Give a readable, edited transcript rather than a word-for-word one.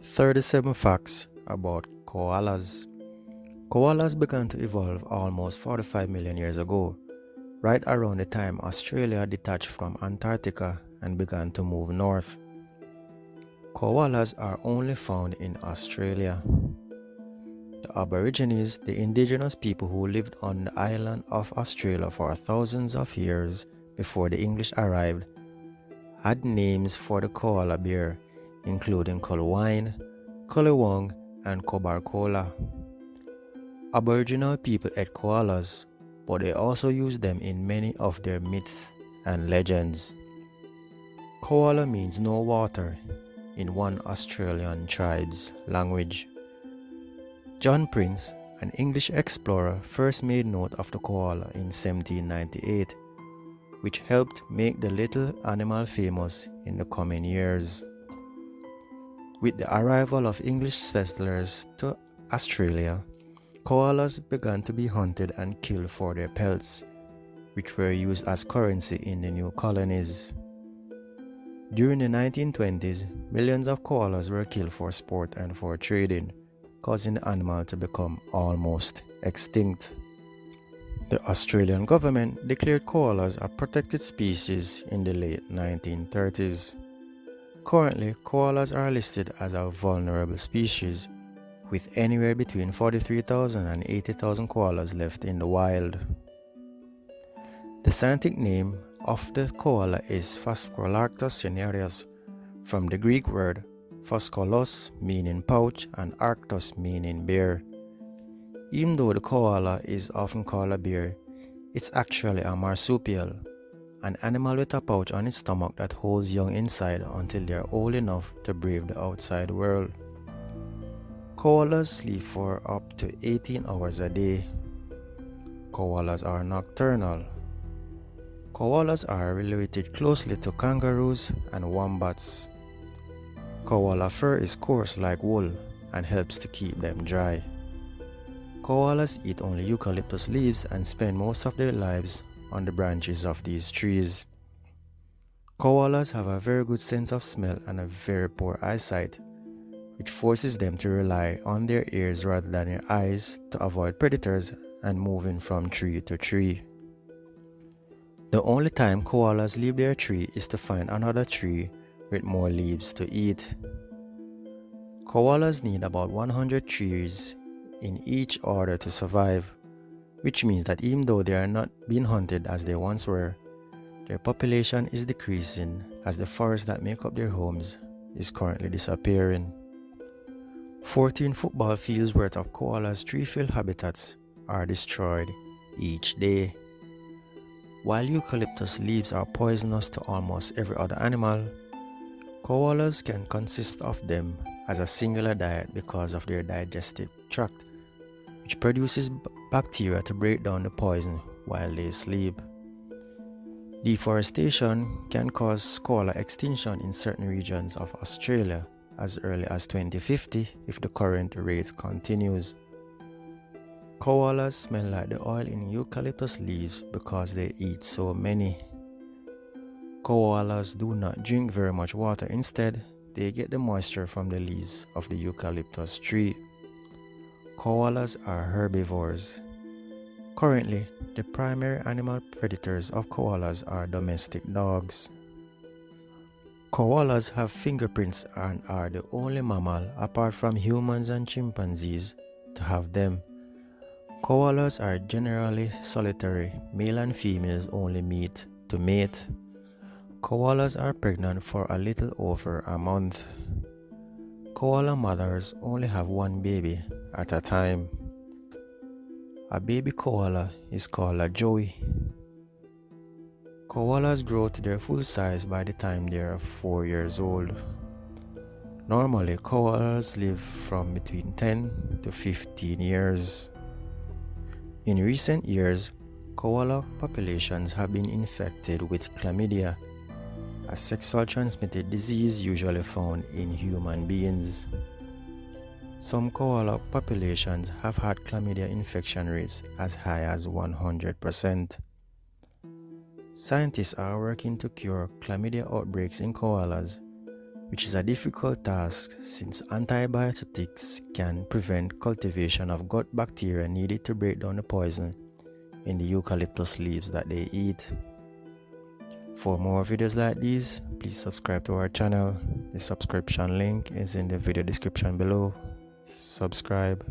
37 facts about koalas. Koalas began to evolve almost 45 million years ago, right around the time Australia detached from Antarctica and began to move north. Koalas are only found in Australia. The Aborigines, the indigenous people who lived on the island of Australia for thousands of years before the English arrived, had names for the koala bear, including Colwyn, Collywong, and Cobarcola. Aboriginal people ate koalas, but they also used them in many of their myths and legends. Koala means no water in one Australian tribe's language. John Prince, an English explorer, first made note of the koala in 1798, which helped make the little animal famous in the coming years. With the arrival of English settlers to Australia, koalas began to be hunted and killed for their pelts, which were used as currency in the new colonies. During the 1920s, millions of koalas were killed for sport and for trading, causing the animal to become almost extinct. The Australian government declared koalas a protected species in the late 1930s. Currently, koalas are listed as a vulnerable species, with anywhere between 43,000 and 80,000 koalas left in the wild. The scientific name of the koala is Phascolarctos cinereus, from the Greek word phaskolos meaning pouch and arctos meaning bear. Even though the koala is often called a bear, it's actually a marsupial, an animal with a pouch on its stomach that holds young inside until they are old enough to brave the outside world. Koalas sleep for up to 18 hours a day. Koalas are nocturnal. Koalas are related closely to kangaroos and wombats. Koala fur is coarse like wool and helps to keep them dry. Koalas eat only eucalyptus leaves and spend most of their lives on the branches of these trees. Koalas have a very good sense of smell and a very poor eyesight, which forces them to rely on their ears rather than their eyes to avoid predators and moving from tree to tree. The only time koalas leave their tree is to find another tree with more leaves to eat. Koalas need about 100 trees in each order to survive, which means that even though they are not being hunted as they once were, their population is decreasing as the forests that make up their homes is currently disappearing. 14 football fields worth of koalas' tree-filled habitats are destroyed each day. While eucalyptus leaves are poisonous to almost every other animal, koalas can consist of them as a singular diet because of their digestive tract, which produces bacteria to break down the poison while they sleep. Deforestation can cause koala extinction in certain regions of Australia as early as 2050 if the current rate continues. Koalas smell like the oil in eucalyptus leaves because they eat so many. Koalas do not drink very much water. Instead, they get the moisture from the leaves of the eucalyptus tree. Koalas are herbivores. Currently, the primary animal predators of koalas are domestic dogs. Koalas have fingerprints and are the only mammal, apart from humans and chimpanzees, to have them. Koalas are generally solitary. Male and females only meet to mate. Koalas are pregnant for a little over a month. Koala mothers only have one baby at a time. A baby koala is called a joey. Koalas grow to their full size by the time they are 4 years old. Normally, koalas live from between 10 to 15 years. In recent years, koala populations have been infected with chlamydia, a sexually transmitted disease usually found in human beings. Some koala populations have had chlamydia infection rates as high as 100%. Scientists are working to cure chlamydia outbreaks in koalas which is a difficult task since antibiotics can prevent cultivation of gut bacteria needed to break down the poison in the eucalyptus leaves that they eat. For more videos like these, please subscribe to our channel. The subscription link is in the video description below. Subscribe.